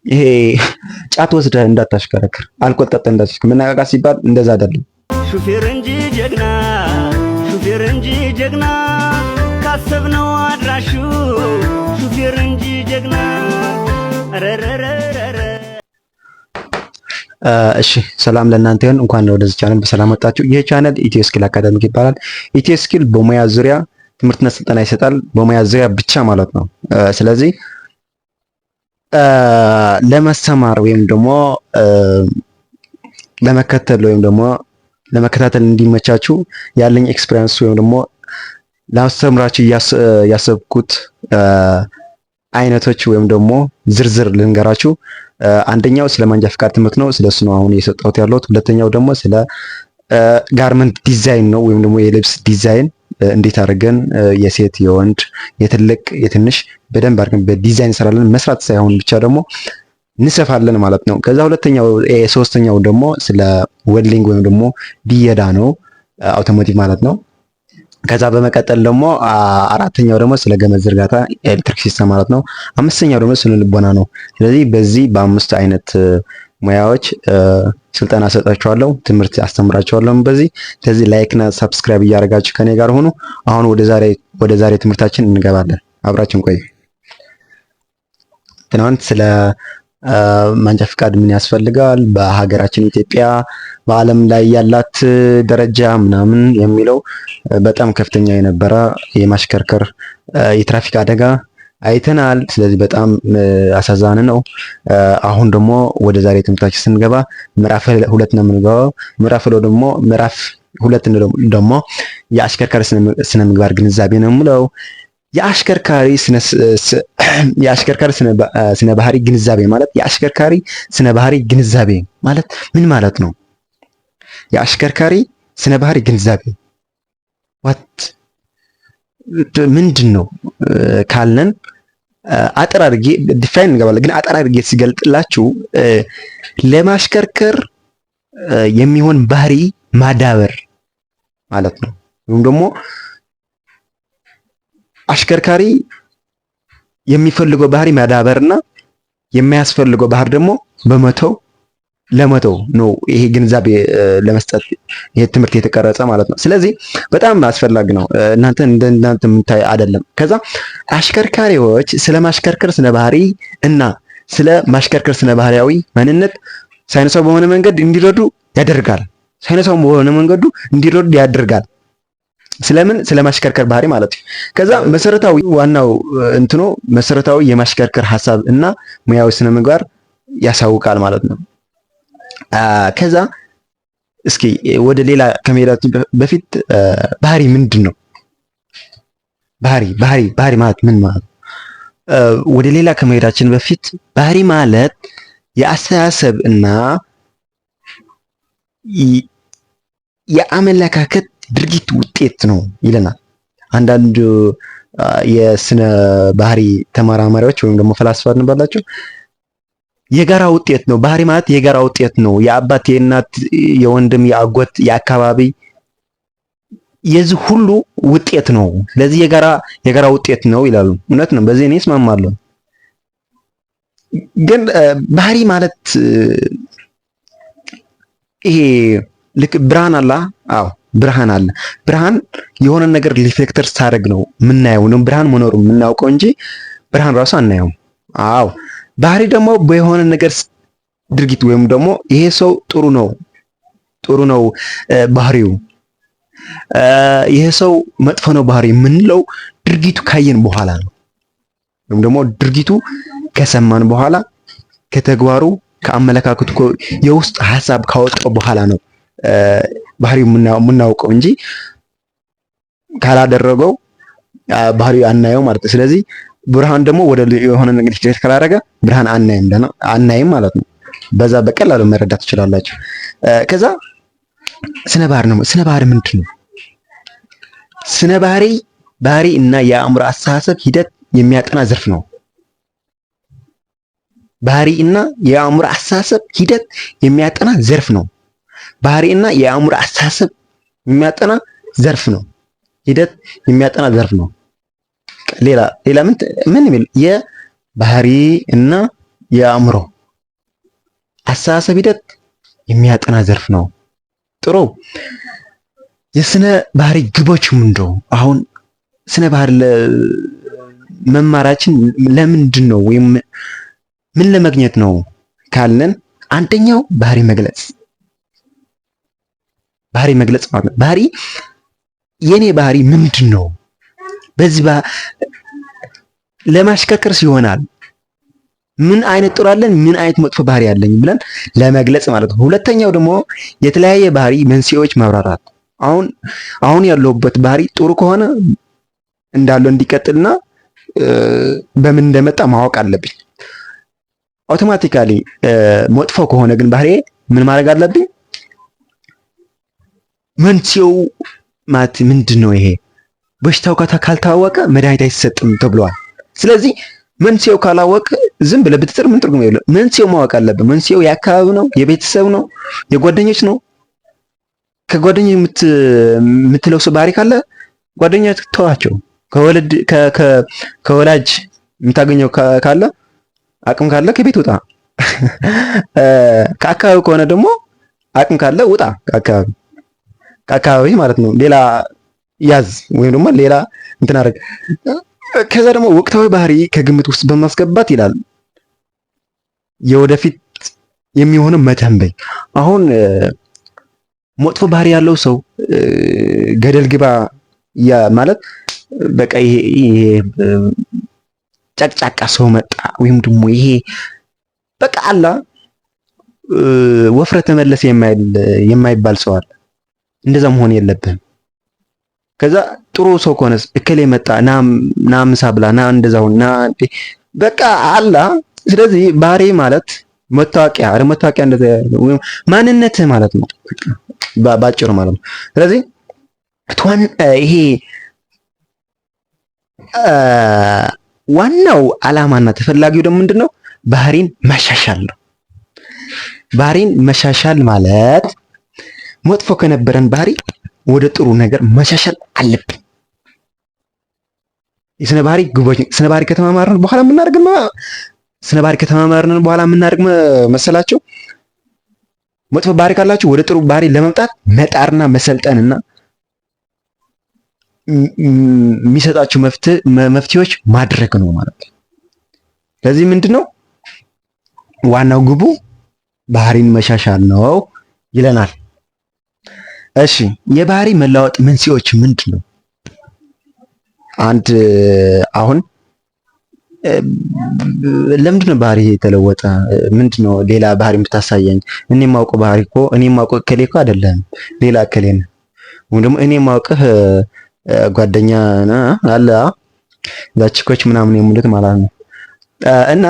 ይሄ ጫት ወስደህ እንዳታሽከረክር፣ አልኮል ጠጥተህ እንዳታሽከረክር። መነቃቃት ሲባል እንደዛ አይደለም። ሹፌር እንጂ ጀግና፣ ሹፌር እንጂ ጀግና፣ ካሰብነው አድራሹ ሹፌር እንጂ ጀግና። ረረረረረ እሺ ሰላም ለእናንተ ይሁን። እንኳን ወደዚህ ቻናል በሰላም መጣችሁ። ይህ ቻናል ኢትዮ ስኪል አካዳሚክ ይባላል። ኢትዮ ስኪል በሙያ ዙሪያ ትምህርትና ስልጠና ይሰጣል። በሙያ ዙሪያ ብቻ ማለት ነው። ስለዚህ ለመሰማር ወይም ደግሞ ለመከተል ወይም ደግሞ ለመከታተል እንዲመቻችሁ ያለኝ ኤክስፒሪየንስ ወይም ደግሞ ላስተምራችሁ ያሰብኩት አይነቶች ወይም ደግሞ ዝርዝር ልንገራችሁ። አንደኛው ስለ ማንጃ ፍቃድ ትምህርት ነው። ስለሱ ነው አሁን እየሰጠሁት ያለሁት። ሁለተኛው ደግሞ ስለ ጋርመንት ዲዛይን ነው ወይም ደግሞ የልብስ ዲዛይን እንዴት አድርገን የሴት የወንድ የትልቅ የትንሽ በደንብ አድርገን በዲዛይን እንሰራለን። መስራት ሳይሆን ብቻ ደግሞ እንሰፋለን ማለት ነው። ከዛ ሶስተኛው ደግሞ ስለ ዌልዲንግ ወይም ደግሞ ብየዳ ነው፣ አውቶሞቲቭ ማለት ነው። ከዛ በመቀጠል ደግሞ አራተኛው ደግሞ ስለ ገመድ ዝርጋታ ኤሌክትሪክ ሲስተም ማለት ነው። አምስተኛው ደግሞ ስነ ልቦና ነው። ስለዚህ በዚህ በአምስት አይነት ሙያዎች ስልጠና ሰጣችኋለሁ፣ ትምህርት አስተምራችኋለሁ በዚህ። ስለዚህ ላይክ እና ሰብስክራይብ እያደረጋችሁ ከኔ ጋር ሆኑ። አሁን ወደ ዛሬ ትምህርታችን እንገባለን። አብራችን ቆዩ። ትናንት ስለ ማንጃ ፍቃድ ምን ያስፈልጋል፣ በሀገራችን ኢትዮጵያ በዓለም ላይ ያላት ደረጃ ምናምን የሚለው በጣም ከፍተኛ የነበረ የማሽከርከር የትራፊክ አደጋ አይተናል። ስለዚህ በጣም አሳዛኝ ነው። አሁን ደግሞ ወደ ዛሬ ትምህርታችን ስንገባ ምዕራፍ 2 ነው የምንገባው። ምዕራፍ 2 ደግሞ የአሽከርካሪ ስነ ምግባር ግንዛቤ ነው የምለው። የአሽከርካሪ ስነ ባህሪ ግንዛቤ ማለት የአሽከርካሪ ስነ ባህሪ ግንዛቤ ማለት ምን ማለት ነው? የአሽከርካሪ ስነ ባህሪ ግንዛቤ ምንድን ነው ካልነን አጠር አድርጌ ዲፋይን እንገባለን። ግን አጠር አድርጌ ሲገልጥላችሁ ለማሽከርከር የሚሆን ባህሪ ማዳበር ማለት ነው። ወይም ደግሞ አሽከርካሪ የሚፈልገው ባህሪ ማዳበርና የማያስፈልገው ባህሪ ደግሞ ለመተው ነው። ይሄ ግንዛቤ ለመስጠት ይሄ ትምህርት የተቀረጸ ማለት ነው። ስለዚህ በጣም አስፈላጊ ነው። እናንተ የምታይ አይደለም። ከዛ አሽከርካሪዎች ስለ ማሽከርከር ስነ ባህሪ እና ስለ ማሽከርከር ስነ ባህሪያዊ ማንነት ሳይንሳዊ በሆነ መንገድ እንዲረዱ ያደርጋል። ስለ ማሽከርከር ባህሪ ማለት ነው። ከዛ መሰረታዊ ዋናው መሰረታዊ የማሽከርከር ሐሳብ እና ሙያዊ ስነ ምግባር ያሳውቃል ማለት ነው። ከዛ እስኪ ወደ ሌላ ከመሄዳችን በፊት ባህሪ ምንድን ነው? ባህሪ ማለት ምን ማለት ነው? ወደ ሌላ ከመሄዳችን በፊት ባህሪ ማለት የአስተሳሰብ እና የአመለካከት ድርጊት ውጤት ነው ይለናል። አንዳንድ የስነ ባህሪ ተመራማሪዎች ወይም ደግሞ ፈላስፋ እንባላቸው የጋራ ውጤት ነው። ባህሪ ማለት የጋራ ውጤት ነው። የአባት፣ የእናት፣ የወንድም፣ የአጎት፣ የአካባቢ የዚህ ሁሉ ውጤት ነው። ስለዚህ የጋራ ውጤት ነው ይላሉ። እውነት ነው። በዚህ እኔ እስማማለሁ። ግን ባህሪ ማለት ይሄ ልክ ብርሃን አለ። አዎ ብርሃን አለ። ብርሃን የሆነ ነገር ሪፍሌክተር ስታደርግ ነው የምናየው ነው ብርሃን መኖሩን የምናውቀው እንጂ ብርሃን ራሱ አናየውም። አዎ ባህሪ ደግሞ በሆነ ነገር ድርጊት ወይም ደግሞ ይሄ ሰው ጥሩ ነው ባህሪው፣ ይሄ ሰው መጥፎ ነው ባህሪ የምንለው ድርጊቱ ካየን በኋላ ነው። ወይም ደግሞ ድርጊቱ ከሰማን በኋላ ከተግባሩ ከአመለካከቱ የውስጥ ሐሳብ ካወጣው በኋላ ነው ባህሪው የምናውቀው እንጂ ካላደረገው ባህሪው አናየው ማለት ነው። ስለዚህ ብርሃን ደግሞ ወደ የሆነ ነገር ሪፍሌክት ካላደረገ ብርሃን አናይም ማለት ነው። በዛ በቀላሉ መረዳት ትችላላችሁ። ከዛ ስነ ባህሪ ምንድን ነው? ስነ ባህሪ እና የአእምሮ አስተሳሰብ ሂደት የሚያጠና ዘርፍ ነው። ባህሪ እና የአእምሮ አስተሳሰብ ሂደት የሚያጠና ዘርፍ ነው። ባህሪ እና የአእምሮ አስተሳሰብ የሚያጠና ዘርፍ ነው። ሂደት የሚያጠና ዘርፍ ነው። ሌላ ምን የሚል የባህሪ እና የአእምሮ አስተሳሰብ ሂደት የሚያጠና ዘርፍ ነው። ጥሩ የስነ ባህሪ ግቦች ምንድነው? አሁን ስነ ባህሪ መማራችን ለምንድን ነው ወይም ምን ለማግኘት ነው ካልን አንደኛው ባህሪ መግለጽ ማለት ነው። ባህሪ የኔ ባህሪ ምንድን ነው በዚህ ለማሽከርከር ሲሆናል ምን አይነት ጥሩ አለን ምን አይነት መጥፎ ባህሪ አለኝ ብለን ለመግለጽ ማለት ነው። ሁለተኛው ደግሞ የተለያየ ባህሪ መንስኤዎች ማብራራት። አሁን ያለውበት ባህሪ ጥሩ ከሆነ እንዳለው እንዲቀጥልና በምን እንደመጣ ማወቅ አለብኝ። አውቶማቲካሊ መጥፎ ከሆነ ግን ባህሪ ምን ማድረግ አለብኝ? መንስኤው ማለት ምንድነው? ይሄ በሽታው ካልታወቀ መድኃኒት አይሰጥም ተብሏል። ስለዚህ መንስኤው ካላወቅ ዝም ብለህ ብትጥር ምን ትርጉም የለው። መንስኤው ማወቅ አለብህ። መንስኤው የአካባቢ ነው፣ የቤተሰብ ነው፣ የጓደኞች ነው። ከጓደኞች የምትለው ሰው ባህሪ ካለ ጓደኞች ተዋቸው። ከወላጅ የምታገኘው ካለ አቅም ካለ ከቤት ውጣ። ከአካባቢ ከሆነ ደግሞ አቅም ካለ ውጣ ከአካባቢ ማለት ነው። ሌላ ያዝ ወይም ደግሞ ሌላ እንትን አደረግ። ከዛ ደግሞ ወቅታዊ ባህሪ ከግምት ውስጥ በማስገባት ይላል የወደፊት የሚሆነው መተንበይ። አሁን መጥፎ ባህሪ ያለው ሰው ገደል ግባ ማለት በቃ ይሄ ጨቅጫቃ ሰው መጣ ወይም ደግሞ ይሄ በቃ አላ ወፍረ ተመለስ የማይባል ሰው አለ። እንደዛ መሆን የለብህም። ከዛ ጥሩ ሰው ከሆነስ እከሌ መጣ ና ምሳ ብላ ና እንደዛው ና በቃ አላ። ስለዚህ ባህሪ ማለት መታወቂያ እንደዛ ወይም ማንነትህ ማለት ነው ባጭሩ ማለት ነው። ስለዚህ ይሄ ዋናው ዓላማና ተፈላጊው ደግሞ ምንድነው? ባህሪን መሻሻል ነው። ባህሪን መሻሻል ማለት መጥፎ ከነበረን ባህሪ ወደ ጥሩ ነገር መሻሻል አለብን። የስነ ባህሪ ግቦች ስነ ባህሪ ከተማማርን በኋላ የምናደርግ መሰላችሁ? መጥፎ ባህሪ ካላችሁ ወደ ጥሩ ባህሪ ለመምጣት መጣርና መሰልጠንና የሚሰጣችሁ መፍትሄዎች ማድረግ ነው ማለት ነው። ስለዚህ ምንድነው ዋናው ግቡ ባህሪን መሻሻል ነው ይለናል። እሺ የባህሪ መለዋወጥ መንስኤዎች ምንድነው? አሁን ለምንድነው ባህሪ የተለወጠ? ምንድነው ሌላ ባህሪ የምታሳየኝ? እኔ የማውቀው ባህሪ እኮ እኔ የማውቀው እከሌ እኮ አይደለም ሌላ እከሌ ነው። ወይም ደግሞ እኔ የማውቅህ ጓደኛ አለ ዛችኮች ምናምን የሙሉት ማለት ነው። እና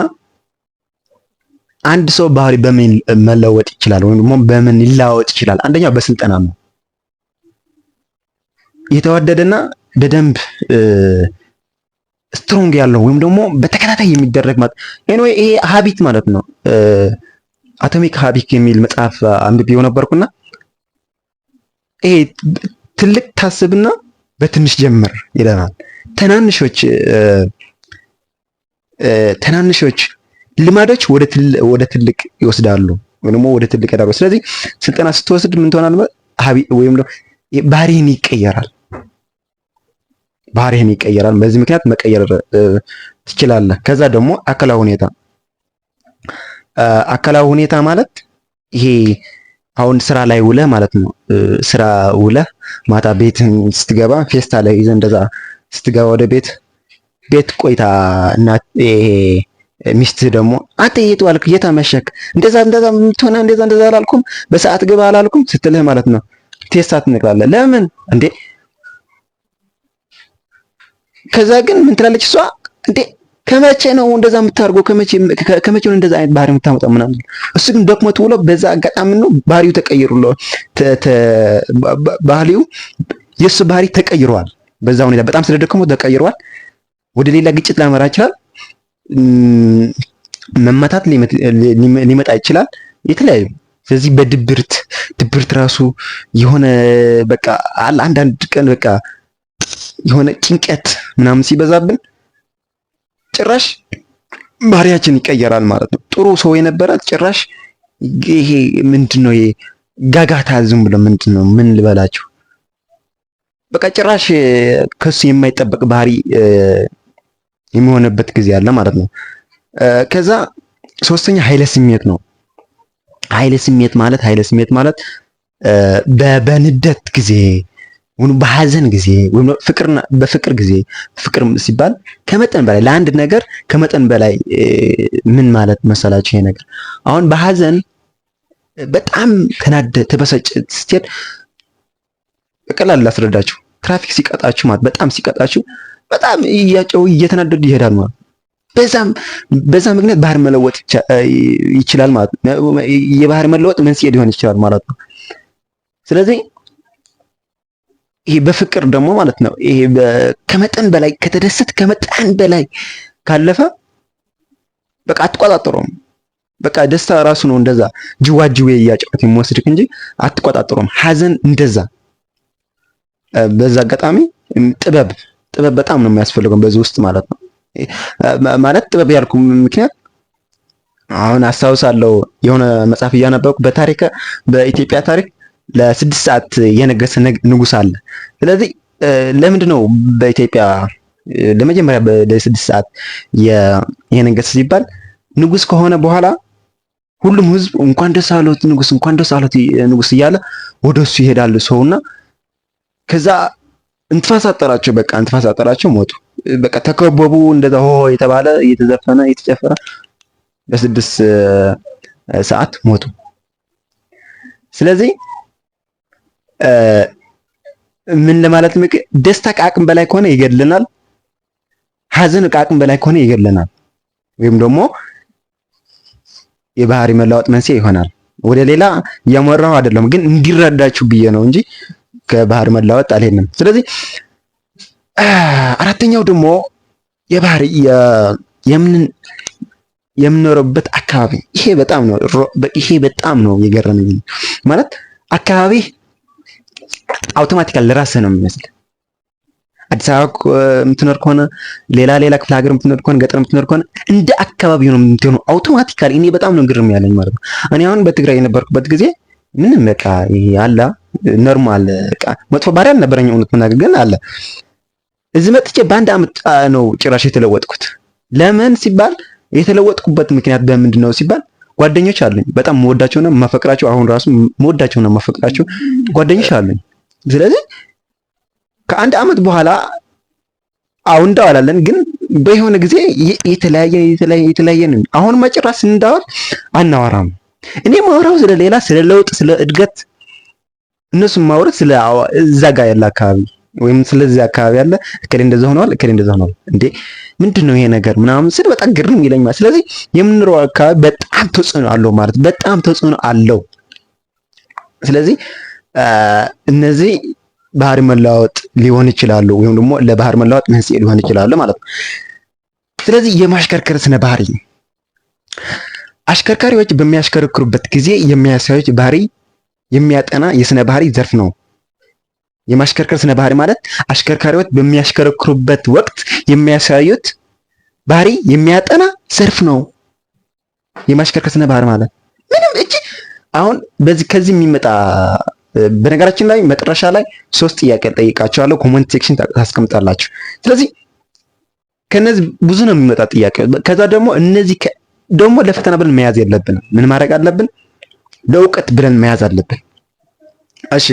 አንድ ሰው ባህሪ በምን መለወጥ ይችላል ወይም ደግሞ በምን ሊለዋወጥ ይችላል? አንደኛው በስልጠና ነው። የተወደደና በደንብ ስትሮንግ ያለው ወይም ደግሞ በተከታታይ የሚደረግ ማለት ኤኒዌይ ይሄ ሀቢት ማለት ነው። አቶሚክ ሀቢት የሚል መጽሐፍ አንብቤው ነበርኩና ይሄ ትልቅ ታስብና በትንሽ ጀምር ይለናል። ትናንሾች ልማዶች ወደ ትልቅ ይወስዳሉ ወይም ደግሞ ወደ ትልቅ ያደርጋሉ። ስለዚህ ስልጠና ስትወስድ ምን ትሆናለህ? ወይም ባህሪህን ይቀየራል። በዚህ ምክንያት መቀየር ትችላለህ። ከዛ ደግሞ አካላዊ ሁኔታ ማለት ይሄ አሁን ስራ ላይ ውለህ ማለት ነው። ስራ ውለህ ማታ ቤት ስትገባ ፌስታ ላይ ይዘህ እንደዛ ስትገባ ወደ ቤት ቆይታ እና ሚስትህ ደግሞ አንተ የት ዋልክ? የት አመሸክ? እንደዛ የምትሆነ እንደዛ አላልኩም በሰዓት ግባ አላልኩም ስትልህ ማለት ነው ቴስታ ትነቅላለህ። ለምን እንዴ? ከዛ ግን ምን ትላለች እሷ? እንዴ ከመቼ ነው እንደዛ የምታርገው? ከመቼ ነው እንደዛ አይነት ባህሪ የምታመጣው ምናምን። እሱ ግን ደክሞት ውሎ በዛ አጋጣሚ ነው ባህሪው ተቀይሯል። ባህሪው የሱ ባህሪ ተቀይሯል። በዛ ሁኔታ በጣም ስለደከመው ተቀይሯል። ወደ ሌላ ግጭት ሊያመራ ይችላል። መመታት ሊመጣ ይችላል። የተለያዩ ስለዚህ ድብርት ራሱ የሆነ በቃ አንዳንድ ቀን በቃ የሆነ ጭንቀት ምናምን ሲበዛብን ጭራሽ ባህሪያችን ይቀየራል ማለት ነው። ጥሩ ሰው የነበረ ጭራሽ ይሄ ምንድነው? ይሄ ጋጋታ ዝም ብሎ ምንድነው? ምን ልበላችሁ? በቃ ጭራሽ ከሱ የማይጠበቅ ባህሪ የሚሆንበት ጊዜ አለ ማለት ነው። ከዛ ሶስተኛ ኃይለ ስሜት ነው። ኃይለ ስሜት ማለት በንደት ጊዜ ወይም በሐዘን ጊዜ ወይም በፍቅር ጊዜ፣ ፍቅር ሲባል ከመጠን በላይ ለአንድ ነገር ከመጠን በላይ ምን ማለት መሰላችሁ? ይሄ ነገር አሁን በሐዘን በጣም ተናደ ተበሳጭ ስትሄድ በቀላል ላስረዳችሁ። ትራፊክ ሲቀጣችሁ ማለት በጣም ሲቀጣችሁ በጣም እያጨው እየተናደዱ ይሄዳል ማለት በዛ ምክንያት ባህሪ መለወጥ ይችላል ማለት ነው። የባህሪ መለወጥ መንስኤ ሊሆን ይችላል ማለት ነው። ስለዚህ ይሄ በፍቅር ደግሞ ማለት ነው ይሄ ከመጠን በላይ ከተደሰት ከመጠን በላይ ካለፈ በቃ አትቆጣጠረውም። በቃ ደስታ ራሱ ነው እንደዛ ጅዋጅዌ እያጨቀት የሚወስድክ እንጂ አትቆጣጠረውም። ሐዘን እንደዛ። በዛ አጋጣሚ ጥበብ በጣም ነው የሚያስፈልገው በዚህ ውስጥ ማለት ነው። ማለት ጥበብ ያልኩ ምክንያት አሁን አስታውሳለሁ የሆነ መጽሐፍ እያነበብኩ በኢትዮጵያ ታሪክ ለ6 ሰዓት የነገሰ ንጉስ አለ። ስለዚህ ለምንድን ነው በኢትዮጵያ ለመጀመሪያ ለ6 ሰዓት የነገሰ ሲባል ንጉስ ከሆነ በኋላ ሁሉም ህዝብ እንኳን ደስ አሎት ንጉስ፣ እንኳን ደስ አሎት ንጉስ እያለ ወደሱ ይሄዳል ሰውና ከዛ እንትፋሳጠራቸው በቃ እንትፋሳጠራቸው ሞቱ። በቃ ተከበቡ እንደዛ ሆ የተባለ እየተዘፈነ እየተጨፈረ በ6 ሰዓት ሞቱ። ስለዚህ ምን ለማለት ደስታ ከአቅም በላይ ከሆነ ይገድለናል፣ ሐዘን ከአቅም በላይ ከሆነ ይገድለናል፣ ወይም ደግሞ የባህሪ መለወጥ መንስኤ ይሆናል። ወደ ሌላ እያመራሁ አይደለም፣ ግን እንዲረዳችሁ ብዬ ነው እንጂ ከባህሪ መለወጥ አልሄድንም። ስለዚህ አራተኛው ደግሞ የባህሪ የምንኖርበት አካባቢ ይሄ በጣም ነው የገረመኝ። ማለት አካባቢ አውቶማቲካሊ ለራስህ ነው የሚመስል። አዲስ አበባ የምትኖር ከሆነ ሌላ ክፍለ ሀገር የምትኖር ከሆነ ገጠር የምትኖር ከሆነ እንደ አካባቢው ነው የምትሆነው አውቶማቲካሊ። እኔ በጣም ነው ግርም ያለኝ ማለት ነው። እኔ አሁን በትግራይ የነበርኩበት ጊዜ ምንም በቃ ይሄ አላ ኖርማል በቃ መጥፎ ባህሪ አልነበረኝ እውነት መናገር ግን አለ። እዚህ መጥቼ በአንድ ዓመት ነው ጭራሽ የተለወጥኩት። ለምን ሲባል የተለወጥኩበት ምክንያት በምንድን ነው ሲባል ጓደኞች አሉኝ በጣም መወዳቸውና ማፈቅራቸው፣ አሁን ራሱ መወዳቸውና ማፈቅራቸው ጓደኞች አሉኝ። ስለዚህ ከአንድ ዓመት በኋላ አሁን እንዳወራለን ግን በየሆነ ጊዜ የተለያየ ነው። አሁን መጨረስ እንዳወር አናወራም። እኔ ማወራው ስለ ሌላ ስለ ለውጥ ስለ እድገት፣ እነሱም ማውራት ስለ እዛ ጋር ያለ አካባቢ ወይም ስለዚህ አካባቢ ያለ እከሌ እንደዛ ሆኗል እንዴ ምንድነው ይሄ ነገር ምናምን ስል በጣም ግርም ይለኛል። ስለዚህ የምንኖረው አካባቢ በጣም ተጽዕኖ አለው ማለት በጣም ተጽዕኖ አለው። ስለዚህ እነዚህ ባህሪ መለዋወጥ ሊሆን ይችላሉ ወይም ደግሞ ለባህሪ መለዋወጥ መንስኤ ሊሆን ይችላሉ ማለት ነው። ስለዚህ የማሽከርከር ስነ ባህሪ አሽከርካሪዎች በሚያሽከረክሩበት ጊዜ የሚያሳዩት ባህሪ የሚያጠና የስነ ባህሪ ዘርፍ ነው። የማሽከርከር ስነ ባህሪ ማለት አሽከርካሪዎች በሚያሽከረክሩበት ወቅት የሚያሳዩት ባህሪ የሚያጠና ዘርፍ ነው። የማሽከርከር ስነ ባህሪ ማለት ምንም አሁን ከዚህ የሚመጣ በነገራችን ላይ መጨረሻ ላይ 3 ጥያቄ ጠይቃችኋለሁ፣ ኮሜንት ሴክሽን ታስቀምጣላችሁ። ስለዚህ ከነዚህ ብዙ ነው የሚመጣ ጥያቄ። ከዛ ደግሞ እነዚህ ደግሞ ለፈተና ብለን መያዝ የለብንም። ምን ማድረግ አለብን? ለእውቀት ብለን መያዝ አለብን። እሺ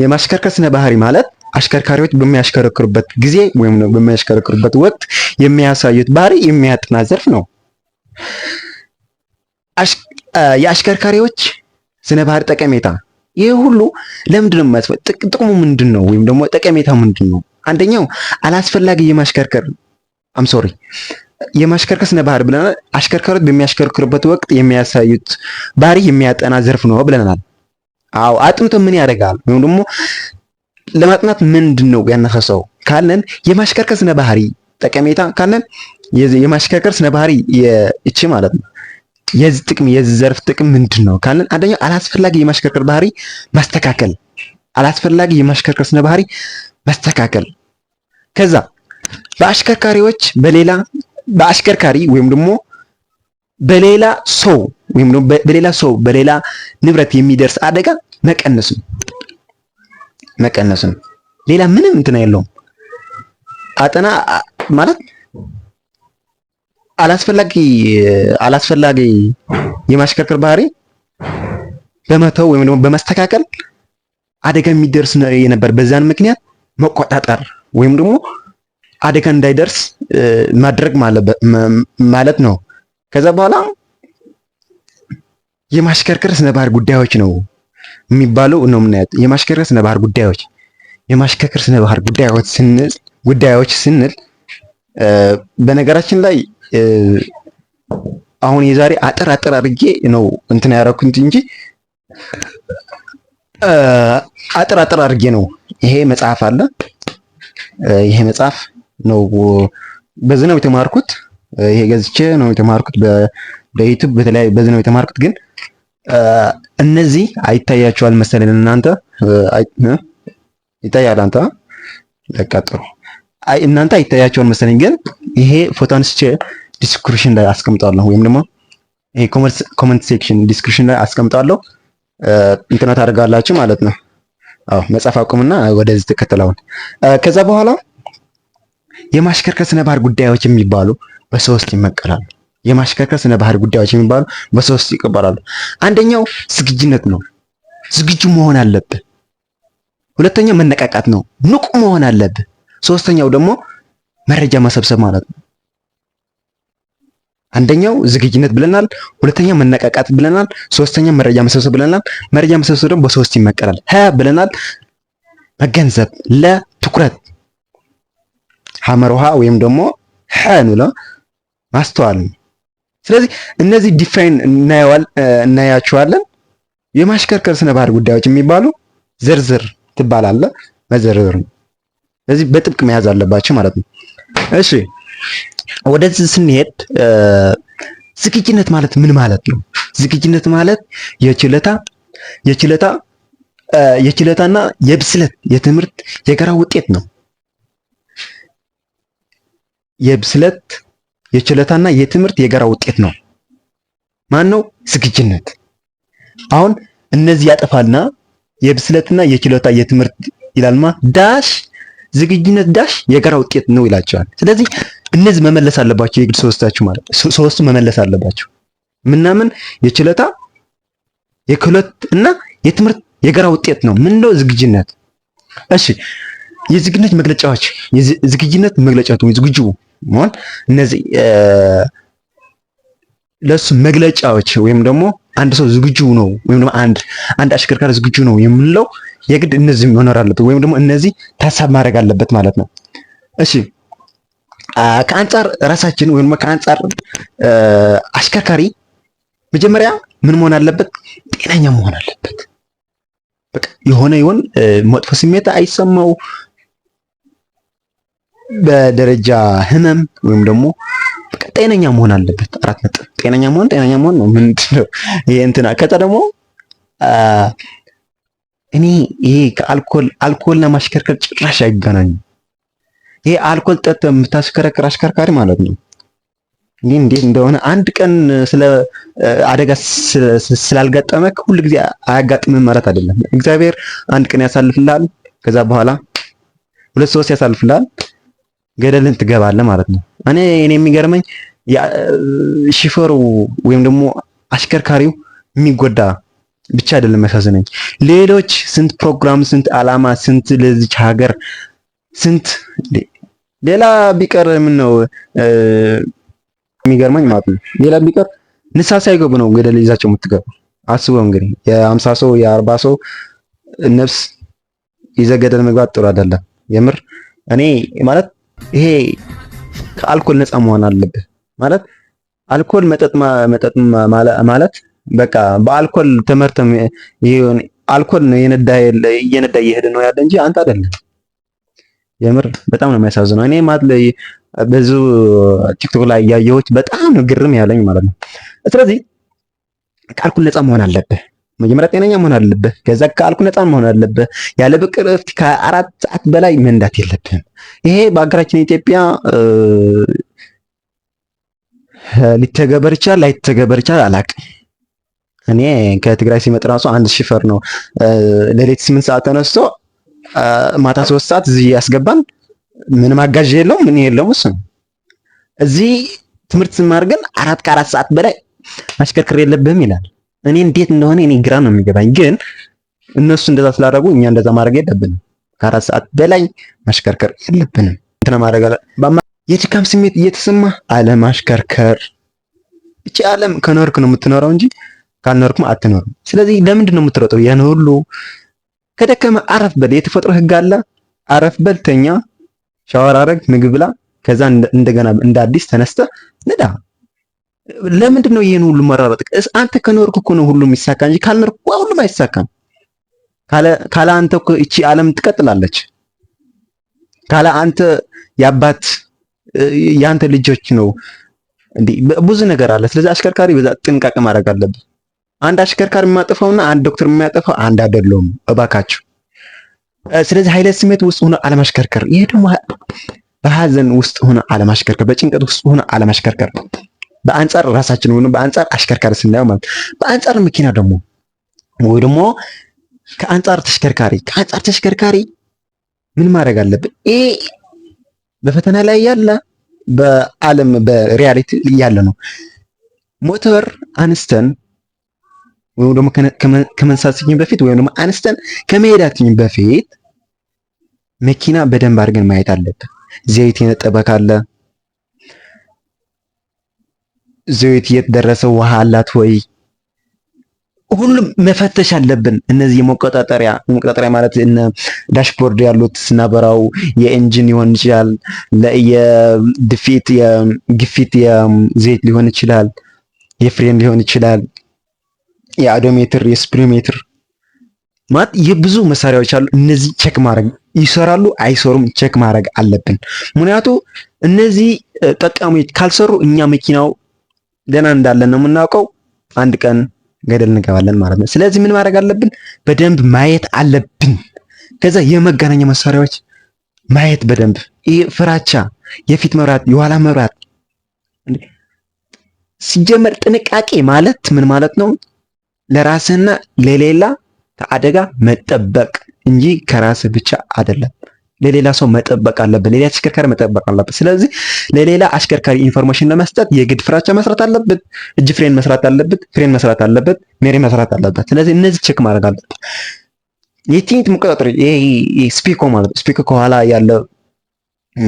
የማሽከርከር ስነ ባህሪ ማለት አሽከርካሪዎች በሚያሽከረክሩበት ጊዜ ወይም በሚያሽከረክሩበት ወቅት የሚያሳዩት ባህሪ የሚያጠና ዘርፍ ነው። የአሽከርካሪዎች ስነ ባህሪ ጠቀሜታ ይሄ ሁሉ ለምንድን ነው የሚያስፈልግ? ጥቅሙ ምንድን ነው? ወይም ደግሞ ጠቀሜታው ምንድን ነው? አንደኛው አላስፈላጊ የማሽከርከር ስነ ባህሪ ብለናል። አሽከርካሪዎች በሚያሽከርክሩበት ወቅት የሚያሳዩት ባህሪ የሚያጠና ዘርፍ ነው ብለናል። አዎ አጥንቶ ምን ያደርጋል? ወይም ደግሞ ለማጥናት ምንድን ነው ያነሳሳው ካለን የማሽከርከር ስነ ባህሪ ጠቀሜታ ካለን የማሽከርከር ስነ ባህሪ እቺ ማለት ነው የዚህ ዘርፍ ጥቅም ምንድን ነው ካለን አንደኛው አላስፈላጊ የማሽከርከር ባህሪ ማስተካከል፣ አላስፈላጊ የማሽከርከር ስነ ባህሪ ማስተካከል። ከዛ በአሽከርካሪ ወይም ደግሞ በሌላ ሰው ወይም ደግሞ በሌላ ንብረት የሚደርስ አደጋ መቀነስ ነው። ሌላ ምንም እንትን የለውም። አጠና ማለት አላስፈላጊ የማሽከርከር ባህሪ በመተው ወይም ደግሞ በመስተካከል አደጋ የሚደርስ የነበር በዛን ምክንያት መቆጣጠር ወይም ደግሞ አደጋ እንዳይደርስ ማድረግ ማለት ነው። ከዛ በኋላ የማሽከርከር ስነ ባህሪ ጉዳዮች ነው የሚባለው ነው የምናየው። የማሽከርከር ስነ ባህሪ ጉዳዮች ስንል በነገራችን ላይ አሁን የዛሬ አጠር አድርጌ ነው እንትን ያደረኩት እንጂ አጠር አድርጌ ነው። ይሄ መጽሐፍ አለ። ይሄ መጽሐፍ ነው በዚህ ነው የተማርኩት። ይሄ ገዝቼ ነው የተማርኩት በዩቲዩብ በተለይ በዚህ ነው የተማርኩት። ግን እነዚህ አይታያችኋል መሰለኝ እናንተ ይታያል። አንተ ለቀጥሩ እናንተ አይታያችኋል መሰለኝ። ግን ይሄ ፎቶ አንስቼ ዲስክሪፕሽን ላይ አስቀምጣለሁ ወይም ደግሞ ይሄ ኮሜንት ሴክሽን ዲስክሪፕሽን ላይ አስቀምጣለሁ። እንትና ታደርጋላችሁ ማለት ነው። አዎ መጽሐፍ አቁምና ወደዚህ ተከተላውን። ከዛ በኋላ የማሽከርከር ስነ ባህሪ ጉዳዮች የሚባሉ በሶስት ይመቀላሉ። የማሽከርከር ስነ ባህሪ ጉዳዮች የሚባሉ በሶስት ይቀበላሉ። አንደኛው ዝግጁነት ነው። ዝግጁ መሆን አለብህ። ሁለተኛው መነቃቃት ነው። ንቁ መሆን አለብህ። ሶስተኛው ደግሞ መረጃ መሰብሰብ ማለት ነው። አንደኛው ዝግጁነት ብለናል። ሁለተኛው መነቃቃት ብለናል። ሶስተኛው መረጃ መሰብሰብ ብለናል። መረጃ መሰብሰብ ደግሞ በሶስት ይመቀላል። ብለናል መገንዘብ፣ ለትኩረት ሐመርሃ ወይም ደግሞ ነው ማስተዋል። ስለዚህ እነዚህ ዲፋይን እናያቸዋለን። የማሽከርከር ስነ ባህሪ ጉዳዮች የሚባሉ ዝርዝር ትባላለ መዘርዝር ነው። ስለዚህ በጥብቅ መያዝ አለባቸው ማለት ነው። እሺ ወደዚህ ስንሄድ ዝግጁነት ማለት ምን ማለት ነው? ዝግጁነት ማለት የችሎታና የብስለት የትምህርት የጋራ ውጤት ነው። የብስለት የችሎታና የትምህርት የጋራ ውጤት ነው። ማን ነው? ዝግጁነት። አሁን እነዚህ ያጠፋልና የብስለትና የችሎታ የትምህርት ይላልማ ዳሽ ዝግጁነት ዳሽ የጋራ ውጤት ነው ይላቸዋል። ስለዚህ እነዚህ መመለስ አለባቸው። የግድ ሶስቱ መመለስ አለባቸው። ምናምን የችሎታ የክህሎት እና የትምህርት የጋራ ውጤት ነው። ምን ነው? ዝግጁነት። እሺ የዝግጁነት መግለጫዎች ዝግጁ መሆን እነዚህ ለሱ መግለጫዎች ወይም ደግሞ አንድ ሰው ዝግጁ ነው ወይም ደግሞ አንድ አሽከርካሪ ዝግጁ ነው የምንለው የግድ እነዚህ መኖር አለበት ወይም ደግሞ እነዚህ ታሳብ ማድረግ አለበት ማለት ነው። እሺ ከአንጻር ራሳችን ወይም ከአንጻር አሽከርካሪ መጀመሪያ ምን መሆን አለበት? ጤነኛ መሆን አለበት። በቃ የሆነ ይሁን መጥፎ ስሜት አይሰማው፣ በደረጃ ህመም ወይም ደግሞ በቃ ጤነኛ መሆን አለበት። 4 ነጥብ ጤነኛ መሆን ነው። ምንድነው ይሄ እንትና ከዛ ደግሞ ይሄ ከአልኮልና ማሽከርከር ጭራሽ አይገናኝም። ይሄ አልኮል ጠጥተህ የምታሽከረክር አሽከርካሪ ማለት ነው እንዴት እንደሆነ አንድ ቀን ስለ አደጋ ስላልገጠመክ ሁሉ ጊዜ አያጋጥምም ማለት አይደለም። እግዚአብሔር አንድ ቀን ያሳልፍልሃል፣ ከዛ በኋላ 2-3 ያሳልፍልሃል፣ ገደልን ትገባለህ ማለት ነው። እኔ የሚገርመኝ ሹፌሩ ወይም ደግሞ አሽከርካሪው የሚጎዳ ብቻ አይደለም ያሳዝነኝ፣ ሌሎች ስንት ፕሮግራም፣ ስንት ዓላማ፣ ስንት ለዚች ሀገር ስንት ሌላ ቢቀር ምን ነው የሚገርመኝ ማለት ነው። ሌላ ቢቀር ንስሓ ሳይገቡ ነው ገደል ይዛቸው የምትገቡ። አስበው እንግዲህ የ50 ሰው የ40 ሰው ነፍስ ይዘህ ገደል መግባት ጥሩ አይደለም። የምር እኔ ማለት ይሄ ከአልኮል ነፃ መሆን አለብህ ማለት አልኮል መጠጥ ማለት በቃ በአልኮል ተመርተም ይሄን አልኮል ነው እየነዳ እየሄደ ነው ያለ እንጂ አንተ አይደለም። የምር በጣም ነው የሚያሳዝነው። እኔ ማለት ብዙ ቲክቶክ ላይ ያየሁት በጣም ነው ግርም ያለኝ ማለት ነው። ስለዚህ ከአልኮል ነፃ መሆን አለብህ። መጀመሪያ ጤነኛ መሆን አለብህ። ከዛ ከአልኮል ነፃ መሆን አለብህ። ያለ በቀር ከ4 ሰዓት በላይ መንዳት የለብህም። ይሄ በሀገራችን ኢትዮጵያ ሊተገበር ይችላል ላይተገበር ይችላል አላቅም። እኔ ከትግራይ ሲመጣ ራሱ አንድ ሽፈር ነው ሌሊት 8 ሰዓት ተነስቶ ማታ 3 ሰዓት እዚህ ያስገባን። ምንም አጋዥ የለውም ምን የለውም። እሱ እዚህ ትምህርት ስማር ግን 4 ሰዓት በላይ ማሽከርከር የለብህም ይላል። እኔ እንዴት እንደሆነ እኔ ግራ ነው የሚገባኝ። ግን እነሱ እንደዛ ስላደረጉ እኛ እንደዛ ማድረግ የለብንም። ከ4 ሰዓት በላይ ማሽከርከር የለብንም። እንትና ማድረግ አለ የድካም ስሜት እየተሰማ አለማሽከርከር። እቺ ዓለም ከኖርክ ነው የምትኖረው እንጂ ካልኖርክም አትኖርም። ስለዚህ ለምንድን ነው የምትሮጠው? ያን ሁሉ ከደከመ አረፍ በል። የተፈጥሮ ህግ አለ። አረፍ በል፣ ተኛ፣ ሻወር አረግ፣ ምግብ ብላ፣ ከዛ እንደገና እንደ አዲስ ተነስተ ንዳ። ለምንድን ነው ይሄን ሁሉ መራረጥ? አንተ ከኖርክ እኮ ነው ሁሉም ይሳካ እንጂ ካልኖርክ ሁሉም አይሳካም። ካለ አንተ እኮ እቺ ዓለም ትቀጥላለች። ካለ አንተ የአንተ ልጆች ነው እንዴ? ብዙ ነገር አለ። ስለዚህ አሽከርካሪ በዛ ጥንቃቄ ማድረግ አለብህ። አንድ አሽከርካሪ የሚያጠፋውና አንድ ዶክተር የሚያጠፋው አንድ አይደለም እባካችሁ። ስለዚህ ኃይለ ስሜት ውስጥ ሆነ አለማሽከርከር፣ ይሄ ደግሞ በሀዘን ውስጥ ሆነ አለማሽከርከር፣ በጭንቀት ውስጥ ሆነ አለማሽከርከር። በአንጻር ራሳችን ሆነ በአንጻር አሽከርካሪ ስናየው ማለት በአንጻር መኪና ደግሞ ወይ ደግሞ ከአንጻር ተሽከርካሪ ምን ማድረግ አለብን? ይሄ በፈተና ላይ ያለ በዓለም በሪያሊቲ ያለ ነው። ሞተር አንስተን ወይም ደግሞ ከመንሳታችን በፊት ወይም ደግሞ አንስተን ከመሄዳችን በፊት መኪና በደንብ አድርገን ማየት አለብን። ዘይት የነጠበ ካለ ዘይት የደረሰ ውሃ አላት ወይ? ሁሉም መፈተሽ አለብን። እነዚህ የመቆጣጠሪያ ማለት እነ ዳሽቦርድ ያሉት ስናበራው የኢንጂን ሊሆን ይችላል፣ የግፊት የዘይት ሊሆን ይችላል፣ የፍሬን ሊሆን ይችላል፣ የኦዶሜትር የስፒዶሜትር ማለት የብዙ መሳሪያዎች አሉ። እነዚህ ቼክ ማድረግ ይሰራሉ አይሰሩም ቼክ ማድረግ አለብን። ምክንያቱ እነዚህ ጠቃሚዎች ካልሰሩ እኛ መኪናው ደህና እንዳለን ነው የምናውቀው፣ አንድ ቀን ገደል እንገባለን ማለት ነው። ስለዚህ ምን ማድረግ አለብን? በደንብ ማየት አለብን። ከዛ የመገናኛ መሳሪያዎች ማየት በደንብ ይሄ ፍራቻ፣ የፊት መብራት፣ የኋላ መብራት ሲጀመር ጥንቃቄ ማለት ምን ማለት ነው? ለራስህና ለሌላ ከአደጋ መጠበቅ እንጂ ከራስህ ብቻ አይደለም። ለሌላ ሰው መጠበቅ አለብን። ለሌላ አሽከርካሪ መጠበቅ አለብን። ስለዚህ ለሌላ አሽከርካሪ ኢንፎርሜሽን ለመስጠት የግድ ፍራቻ መስራት አለበት፣ እጅ ፍሬን መስራት አለበት፣ ፍሬን መስራት አለበት፣ ሜሪ መስራት አለበት። ስለዚህ እነዚህ ቼክ ማድረግ አለበት። የትኝት መቆጣጠር ይሄ ስፒኮ ማለት ስፒኮ ከኋላ ያለው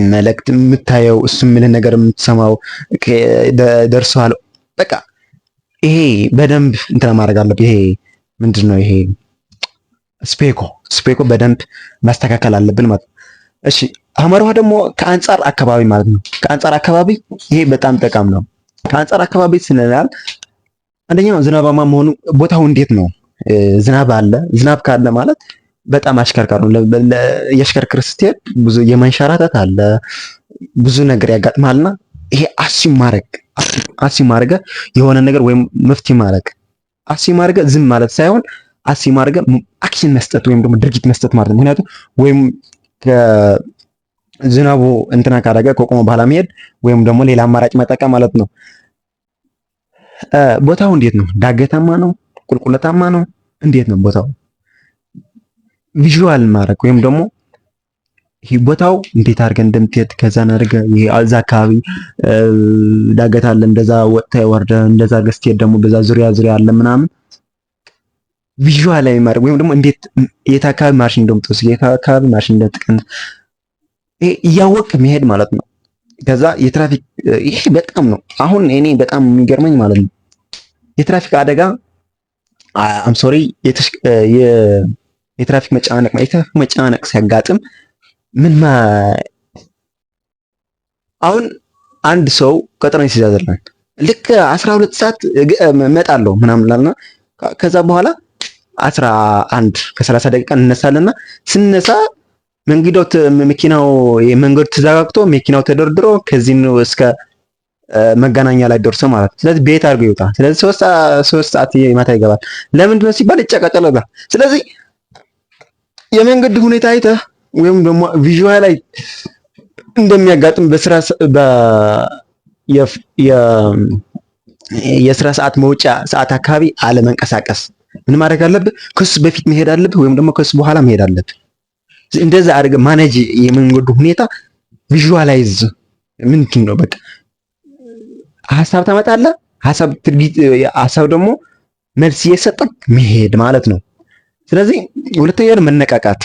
መልእክት የምታየው እሱ ምን ነገር የምትሰማው ደርሷል። በቃ ይሄ በደንብ እንትን ማድረግ አለበት። ይሄ ምንድነው? ይሄ ስፔኮ በደንብ ማስተካከል አለብን ማለት ነው። እሺ አመራው ደግሞ ከአንጻር አካባቢ ማለት ነው። ከአንጻር አካባቢ ይሄ በጣም ጠቃም ነው። ከአንጻር አካባቢ ስንላል አንደኛው ዝናባማ መሆኑ፣ ቦታው እንዴት ነው? ዝናብ አለ። ዝናብ ካለ ማለት በጣም አሽከርካሪ ነው። የአሽከርካሪ ስትሄድ ብዙ የመንሸራተት አለ፣ ብዙ ነገር ያጋጥማልና ይሄ አሲም ማድረግ የሆነ ነገር ወይም መፍትሄ ማድረግ አሲም ማድረግ ዝም ማለት ሳይሆን አሲም ማድረግ አክሽን መስጠት ወይም ደግሞ ድርጊት መስጠት ማለት ነው። ምክንያቱም ወይም ከዝናቡ እንትና ካደረገ ከቆመ በኋላ መሄድ ወይም ደግሞ ሌላ አማራጭ መጠቀም ማለት ነው። ቦታው እንዴት ነው? ዳገታማ ነው? ቁልቁለታማ ነው? እንዴት ነው ቦታው? ቪዥዋል ማድረግ ወይም ደግሞ ይሄ ቦታው እንዴት አድርገን እንደምትሄድ ከዛ አድርገ ይሄ እዛ አካባቢ ዳገት አለ፣ እንደዛ ወጥተህ ወርደህ እንደዛ ስትሄድ ደግሞ በዛ ዙሪያ አለ ምናምን ቪዥዋል ላይ ማድረግ ወይም ደግሞ እንዴት የት አካባቢ ማርሽ እንደምትወስድ የት አካባቢ ማርሽ እንደምትቀንስ ይሄ እያወቅ መሄድ ማለት ነው። ከዛ የትራፊክ ይሄ በጣም ነው አሁን እኔ በጣም የሚገርመኝ ማለት ነው የትራፊክ አደጋ አም ሶሪ የትራፊክ መጨናነቅ ሲያጋጥም አሁን አንድ ሰው ቀጠሮን ሲያዘርናል ልክ 12 ሰዓት እመጣለሁ ምናምን ላልና ከዛ በኋላ 11 ከ30 ደቂቃ እንነሳለና ስንነሳ መኪናው የመንገዱ ተዘጋግቶ መኪናው ተደርድሮ ከዚህ ነው እስከ መገናኛ ላይ ደርሶ ማለት ነው። ስለዚህ ቤት አድርጎ ይወጣ። ስለዚህ 3 ሰዓት ማታ ይገባል። ለምንድን ነው ሲባል ይጨቃጨላል። ስለዚህ የመንገዱ ሁኔታ አይተህ ወይም ደግሞ ቪዥዋል ላይ እንደሚያጋጥም የስራ ሰዓት መውጫ ሰዓት አካባቢ አለመንቀሳቀስ። ምን ማድረግ አለብህ? ከሱ በፊት መሄድ አለብህ ወይም ደግሞ ከሱ በኋላ መሄድ አለብህ። እንደዛ አድርገህ ማኔጅ የመንገዱ ሁኔታ ቪዥዋላይዝ ምንድን ነው በቃ ሀሳብ ታመጣለህ። ሀሳብ ደግሞ መልስ እየሰጠህ መሄድ ማለት ነው። ስለዚህ ሁለተኛ መነቃቃት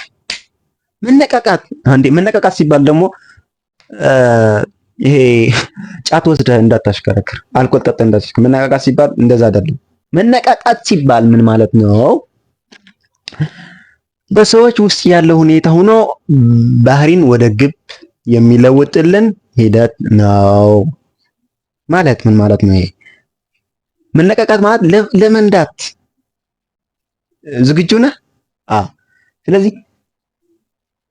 አንዴ መነቃቃት ሲባል ደግሞ ይሄ ጫት ወስደህ እንዳታሽከረክር፣ አልኮል ጠጥተህ እንዳታሽከረክር። መነቃቃት ሲባል እንደዛ አይደለም። መነቃቃት ሲባል ምን ማለት ነው? በሰዎች ውስጥ ያለው ሁኔታ ሆኖ ባህሪን ወደ ግብ የሚለውጥልን ሂደት ነው ማለት ምን ማለት ነው? ይሄ መነቃቃት ማለት ለመንዳት ዝግጁ ነህ? አዎ። ስለዚህ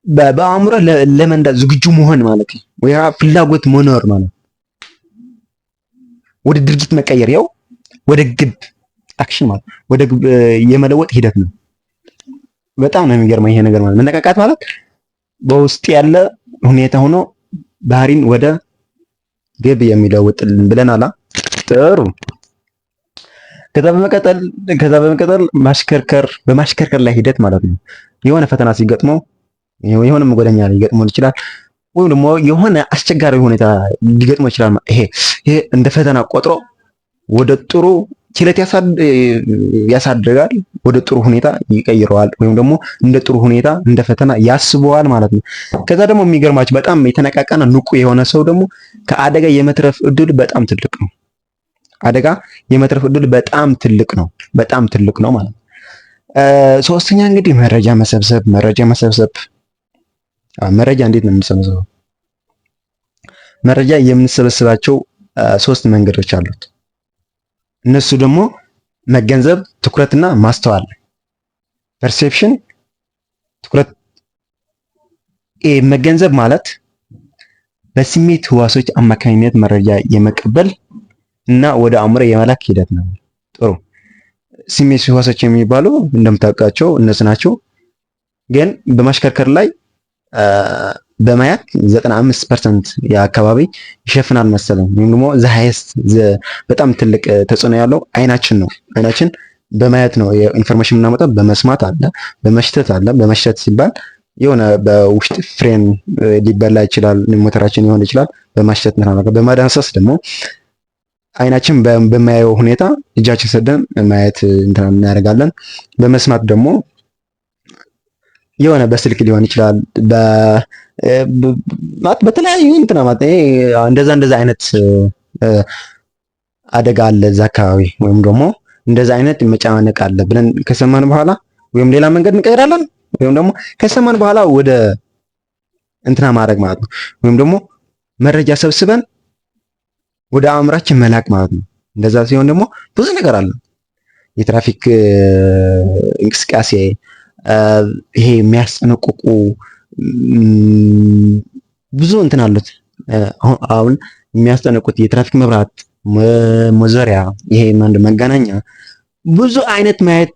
በአእምሮ ለመንዳት ዝግጁ መሆን ማለት ነው። ወይ ፍላጎት መኖር ማለት ወደ ድርጊት መቀየር፣ ያው ወደ ግብ አክሽን ማለት ወደ ግብ የመለወጥ ሂደት ነው። በጣም ነው የሚገርመው ይሄ ነገር ማለት መነቃቃት ማለት በውስጥ ያለ ሁኔታ ሆኖ ባህሪን ወደ ግብ የሚለውጥልን ብለናል። ጥሩ። ከዛ በመቀጠል በማሽከርከር ላይ ሂደት ማለት ነው። የሆነ ፈተና ሲገጥመው የሆነ መጎደኛ ሊገጥመው ይችላል፣ ወይም ደግሞ የሆነ አስቸጋሪ ሁኔታ ሊገጥመው ይችላል። ይሄ እንደ ፈተና ቆጥሮ ወደ ጥሩ ችለት ያሳድጋል፣ ወደ ጥሩ ሁኔታ ይቀይረዋል፣ ወይም ደግሞ እንደ ጥሩ ሁኔታ እንደ ፈተና ያስበዋል ማለት ነው። ከዛ ደግሞ የሚገርማችሁ በጣም የተነቃቃና ንቁ የሆነ ሰው ደግሞ ከአደጋ የመትረፍ እድል በጣም ትልቅ ነው። አደጋ የመትረፍ እድል በጣም ትልቅ ነው ማለት ነው። ሶስተኛ እንግዲህ መረጃ መሰብሰብ። መረጃ እንዴት ነው የምንሰበስበው? መረጃ የምንሰበስባቸው 3 መንገዶች አሉት። እነሱ ደግሞ መገንዘብ፣ ትኩረትና ማስተዋል። ፐርሴፕሽን፣ ትኩረት። መገንዘብ ማለት በስሜት ህዋሶች አማካኝነት መረጃ የመቀበል እና ወደ አእምሮ የመላክ ሂደት ነው። ጥሩ። ስሜት ህዋሶች የሚባሉ እንደምታውቃቸው እነሱ ናቸው። ግን በማሽከርከር ላይ በማየት 95% የአካባቢ ይሸፍናል መሰለኝ። ወይም ደግሞ በጣም ትልቅ ተጽዕኖ ያለው አይናችን ነው። አይናችን በማየት ነው የኢንፎርሜሽን የምናመጣው። በመስማት አለ፣ በመሽተት አለ። በመሽተት ሲባል የሆነ በውስጥ ፍሬን ሊበላ ይችላል፣ ሞተራችን ሊሆን ይችላል። በማሽተት ነው። በማዳሰስ ደግሞ አይናችን በማያየው ሁኔታ እጃችን ሰደን ማየት እናደርጋለን። በመስማት ደግሞ የሆነ በስልክ ሊሆን ይችላል፣ በተለያዩ ማለት እንደዛ አይነት አደጋ አለ እዛ አካባቢ፣ ወይም ደግሞ እንደዛ አይነት መጨናነቅ አለ ብለን ከሰማን በኋላ ወይም ሌላ መንገድ እንቀይራለን፣ ወይም ደግሞ ከሰማን በኋላ ወደ ማድረግ ማለት ነው። ወይም ደግሞ መረጃ ሰብስበን ወደ አእምራችን መላክ ማለት ነው። እንደዛ ሲሆን ደግሞ ብዙ ነገር አለ። የትራፊክ እንቅስቃሴ፣ ይሄ የሚያስጠነቅቁ ብዙ አሉት። አሁን የሚያስጠነቅቁት የትራፊክ መብራት፣ መዞሪያ፣ ይሄ መገናኛ ብዙ አይነት ማየት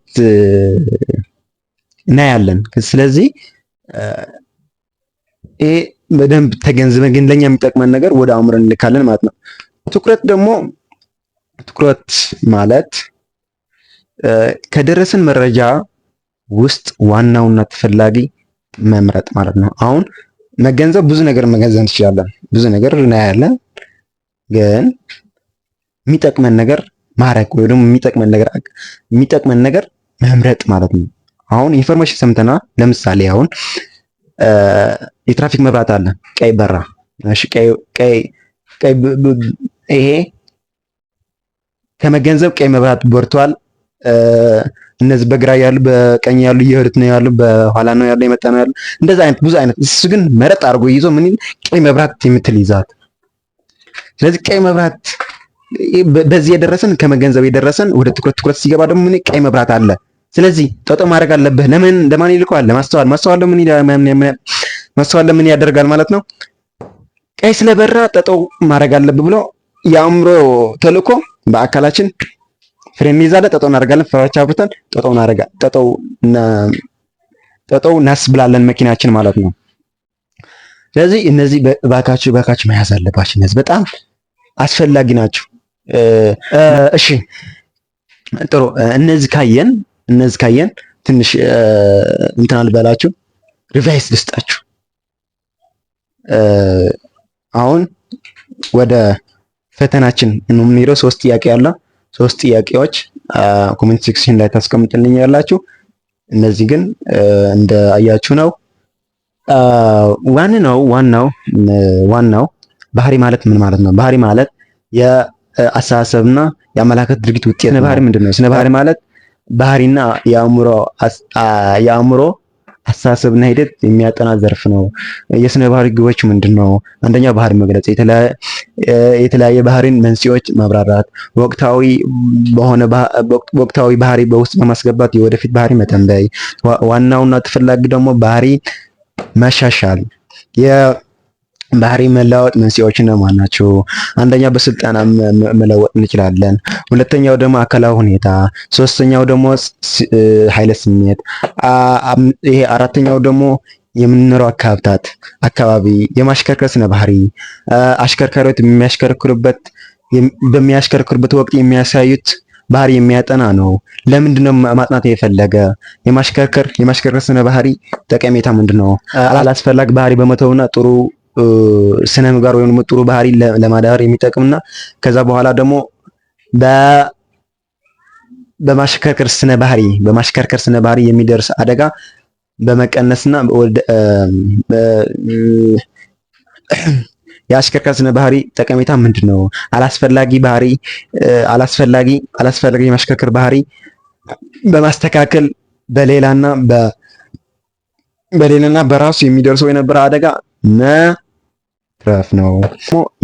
እናያለን። ስለዚህ ይሄ በደንብ ተገንዝበን ግን ለኛ የሚጠቅመን ነገር ወደ አእምሮ እንልካለን ማለት ነው። ትኩረት ማለት ከደረሰን መረጃ ውስጥ ዋናውና ተፈላጊ መምረጥ ማለት ነው። አሁን መገንዘብ ብዙ ነገር መገንዘብ እንችላለን፣ ብዙ ነገር እናያለን። ግን የሚጠቅመን ነገር ማድረግ ወይ ደግሞ የሚጠቅመን ነገር መምረጥ ማለት ነው። አሁን ኢንፎርሜሽን ሰምተና ለምሳሌ አሁን የትራፊክ መብራት አለ፣ ቀይ በራ። እሺ ቀይ ይሄ ከመገንዘብ ቀይ መብራት በርቷል፣ እነዚህ በግራ ያሉ በቀኝ ያሉ እየሄዱት ነው ያሉ፣ በኋላ ነው ያሉ የመጣ ነው ያሉ፣ እንደዛ አይነት ብዙ አይነት። እሱ ግን መረጥ አድርጎ ይዞ ምን ቀይ መብራት የምትል ይዛት። ስለዚህ ቀይ መብራት በዚህ የደረሰን ከመገንዘብ የደረሰን ወደ ትኩረት ሲገባ ደግሞ ምን ቀይ መብራት አለ። ስለዚህ ጠጦ ማድረግ አለብህ። ለማን ይልከዋል? ማስተዋል ለምን ያደርጋል ማለት ነው። ቀይ ስለበራ ጠጦ ማድረግ አለብህ ብሎ የአእምሮ ተልእኮ በአካላችን ፍሬን ይዛለ ጠጦ እናደርጋለን። ፍራቻ አብርተን ጠጦው እናስብላለን መኪናችን ማለት ነው። ስለዚህ እነዚህ ባካችሁ መያዝ አለባችሁ። እነዚህ በጣም አስፈላጊ ናቸው። እሺ ጥሩ። እነዚህ ካየን ትንሽ እንትን አልበላችሁ ሪቫይስ ልስጣችሁ። አሁን ወደ ፈተናችን የምንሄደው 3 ጥያቄ አለ። 3 ጥያቄዎች ኮሜንት ሴክሽን ላይ ታስቀምጥልኝ ያላችሁ። እነዚህ ግን እንደ አያችሁ ነው። ዋናው ባህሪ ማለት ምን ማለት ነው? ባህሪ ማለት የአስተሳሰብና የአመላከት ድርጊት ውጤት። ስነ ባህሪ ምንድን ነው? ስነ ባህሪ ማለት ባህሪና የአእምሮ አስተሳሰብና ሂደት የሚያጠና ዘርፍ ነው። የስነ ባህሪ ግቦች ምንድን ነው? አንደኛ ባህሪ መግለጽ፣ የተለያየ ባህሪን መንስኤዎች ማብራራት፣ ወቅታዊ ባህሪ በውስጥ በማስገባት የወደፊት ባህሪ መተንበይ፣ ዋናውና ተፈላጊ ደግሞ ባህሪ መሻሻል። የባህሪ መለዋወጥ መንስኤዎች እነማን ናቸው? አንደኛ በስልጠና መለወጥ እንችላለን። ሁለተኛው ደግሞ አካላዊ ሁኔታ፣ ሶስተኛው ደግሞ ኃይለ ስሜት፣ ይሄ አራተኛው ደግሞ የምንኖረው አካባቢ፣ የማሽከርከር ስነ ባህሪ፣ አሽከርካሪዎች በሚያሽከርክሩበት ወቅት የሚያሳዩት ባህሪ የሚያጠና ነው። ለምንድነው ማጥናት የፈለገ? የማሽከርከር ስነ ባህሪ ጠቀሜታ ምንድነው? አላስፈላጊ ባህሪ በመተውና ጥሩ ስነ ምግባር ወይም ጥሩ ባህሪ ለማዳበር የሚጠቅምና ከዛ በኋላ ደግሞ በማሽከርከር ስነ ባህሪ የሚደርስ አደጋ በመቀነስና የአሽከርካሪ ስነ ባህሪ ጠቀሜታ ምንድነው? አላስፈላጊ የማሽከርከር ባህሪ በማስተካከል በሌላና በራሱ የሚደርሰው የነበረ አደጋ መትረፍ ነው።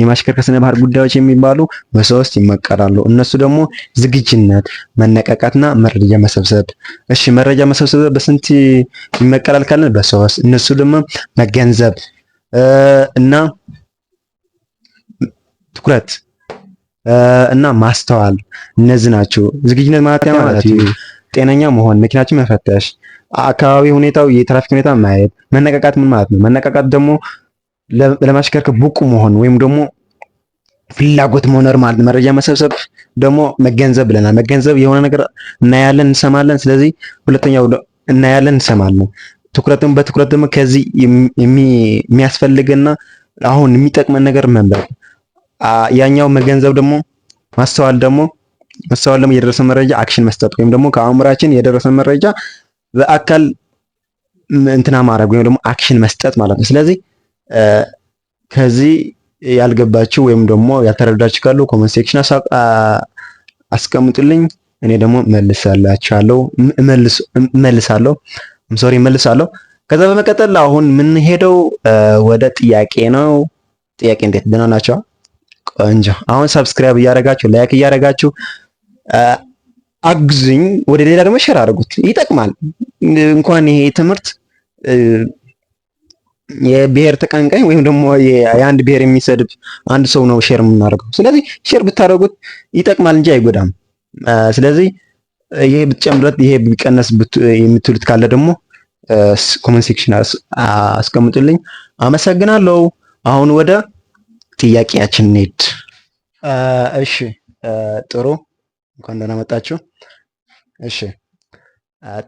የማሽከርከር ስነ ባህሪ ጉዳዮች የሚባሉ በ3 ይመቀራሉ። እነሱ ደግሞ ዝግጁነት፣ መነቃቃትና መረጃ መሰብሰብ። እሺ መረጃ መሰብሰብ በስንት ይመቀራል ካልን በ3። እነሱ ደግሞ መገንዘብ እና ትኩረት እና ማስተዋል፣ እነዚህ ናቸው። ዝግጁነት ማለት ጤነኛ መሆን፣ መኪናችን መፈተሽ፣ አካባቢ ሁኔታው የትራፊክ ሁኔታ ማየት። መነቃቃት ምን ማለት ነው? መነቃቃት ደግሞ ለማሽከርከር ብቁ መሆን ወይም ደግሞ ፍላጎት መኖር ማለት። መረጃ መሰብሰብ ደግሞ መገንዘብ ብለናል። መገንዘብ የሆነ ነገር እናያለን፣ እንሰማለን። ስለዚህ ሁለተኛው እናያለን፣ እንሰማለን። በትኩረት ደግሞ ከዚህ የሚያስፈልግና አሁን የሚጠቅመን ነገር መምረጥ። ያኛው መገንዘብ ደግሞ ማስተዋል ደግሞ የደረሰ መረጃ አክሽን መስጠት ወይም ደግሞ ከአእምሯችን የደረሰ መረጃ በአካል እንትና ማድረግ ወይም ደግሞ አክሽን መስጠት ማለት ነው። ስለዚህ ከዚህ ያልገባችሁ ወይም ደግሞ ያልተረዳችሁ ካሉ ኮሜንት ሴክሽን አስቀምጡልኝ። እኔ ደግሞ እመልሳለሁ። ከዛ በመቀጠል አሁን የምንሄደው ወደ ጥያቄ ነው። ጥያቄ እንዴት ደህና ናቸው? ቆንጆ። አሁን ሰብስክራይብ እያደረጋችሁ ላይክ እያደረጋችሁ አግዙኝ። ወደ ሌላ ደግሞ ሼር አድርጉት፣ ይጠቅማል። እንኳን ይሄ ትምህርት የብሔር ተቀንቃኝ ወይም ደግሞ የአንድ ብሔር የሚሰድብ አንድ ሰው ነው ሼር የምናደርገው። ስለዚህ ሼር ብታደርጉት ይጠቅማል እንጂ አይጎዳም። ስለዚህ ይሄ ብትጨምሩት ይሄ ቢቀነስ የምትሉት ካለ ደግሞ ኮሜንት ሴክሽን አስቀምጡልኝ። አመሰግናለሁ። አሁን ወደ ጥያቄያችን እንሂድ። እሺ ጥሩ፣ እንኳን ደህና መጣችሁ። እሺ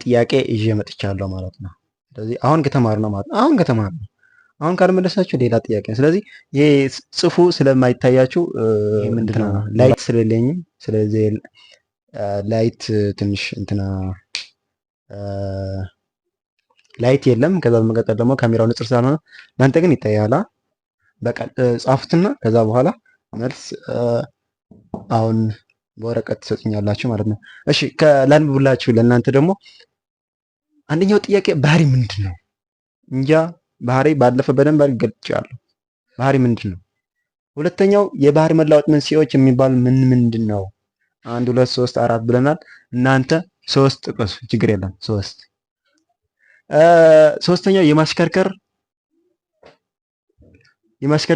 ጥያቄ ይዤ መጥቻለሁ ማለት ነው። ስለዚህ አሁን ከተማርነው ማለት ነው። አሁን ካልመለሳችሁ ሌላ ጥያቄ ነው። ስለዚህ ይሄ ጽፉ ስለማይታያችሁ ምንድነው ላይት ስለሌለኝም፣ ስለዚህ ላይት ትንሽ እንትና ላይት የለም። ከዛ በመቀጠል ደግሞ ካሜራው ንጽር ስላልሆነ እናንተ ግን ይታያላ። በቃ ጻፉትና ከዛ በኋላ መልስ አሁን በወረቀት ትሰጡኛላችሁ ማለት ነው። እሺ ላንብብላችሁ። ለእናንተ ደግሞ አንደኛው ጥያቄ ባህሪ ምንድን ነው? እንጃ ባህሪ ባለፈ በደንብ አድርጌ ገልጫለሁ። ባህሪ ምንድን ነው? ሁለተኛው የባህሪ መለዋወጥ መንስኤዎች የሚባሉ ምንድን ነው? 1 2 3 4 ብለናል። እናንተ 3 ጥቀሱ፣ ችግር የለም 3። ሶስተኛው የማሽከርከር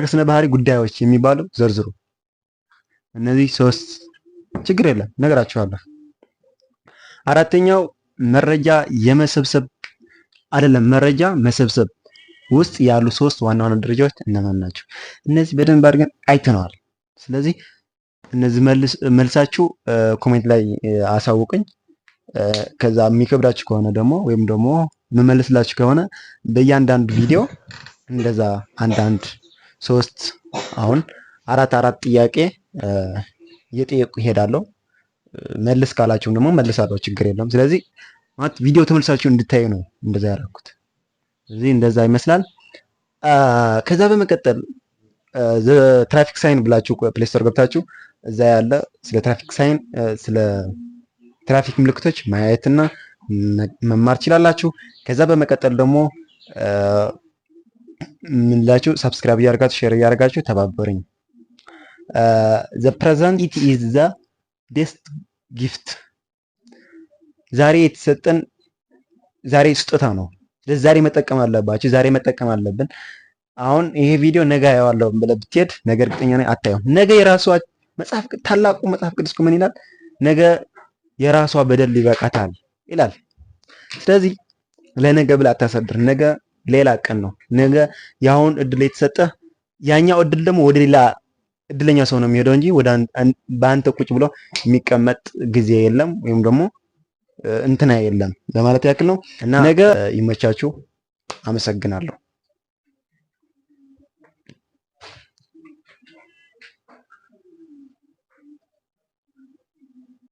ስነ ባህሪ ጉዳዮች የሚባሉ ዘርዝሩ። እነዚህ 3 ችግር የለም ነገራችኋለሁ። አራተኛው መረጃ መሰብሰብ ውስጥ ያሉ 3 ዋና ዋና ደረጃዎች እነማን ናቸው? እነዚህ በደንብ አድርገን አይተነዋል። ስለዚህ እነዚህ መልሳችሁ ኮሜንት ላይ አሳውቁኝ። ከዛ የሚከብዳችሁ ከሆነ ደግሞ ወይም ደግሞ መመለስላችሁ ከሆነ በእያንዳንዱ ቪዲዮ እንደዛ አንዳንድ 3 አሁን 4 ጥያቄ እየጠየቁ ይሄዳለሁ። መልስ ካላችሁም ደግሞ መልሳለሁ፣ ችግር የለም። ስለዚህ ማለት ቪዲዮ ተመልሳችሁ እንድታዩ ነው እንደዛ ያደረኩት። ስለዚህ እንደዛ ይመስላል። ከዛ በመቀጠል ትራፊክ ሳይን ብላችሁ ፕሌይ ስቶር ገብታችሁ እዛ ያለ ስለ ትራፊክ ሳይን ስለ ትራፊክ ምልክቶች ማየትና መማር ትችላላችሁ። ከዛ በመቀጠል ደግሞ ምን ላችሁ ሰብስክራይብ እያደረጋችሁ ሼር እያደረጋችሁ ተባበሩኝ። the present it is the best gift ዛሬ የተሰጠን ዛሬ ስጦታ ነው። ዛሬ መጠቀም አለባችሁ። ዛሬ መጠቀም አለብን። አሁን ይሄ ቪዲዮ ነገ አየዋለሁ ብለህ ብትሄድ ነገ እርግጠኛ ነኝ አታየውም። ነገ የራሷ ታላቁ መጽሐፍ ቅዱስ ምን ይላል? ነገ የራሷ በደል ይበቃታል ይላል። ስለዚህ ለነገ ብለህ አታሳድር። ነገ ሌላ ቀን ነው። ነገ ያሁን እድል የተሰጠ ያኛው እድል ደግሞ ወደ ሌላ እድለኛ ሰው ነው የሚሄደው እንጂ ወደ በአንተ ቁጭ ብሎ የሚቀመጥ ጊዜ የለም ወይም ደግሞ እንትና የለም ለማለት ያክል ነው። እና ነገ ይመቻችሁ። አመሰግናለሁ።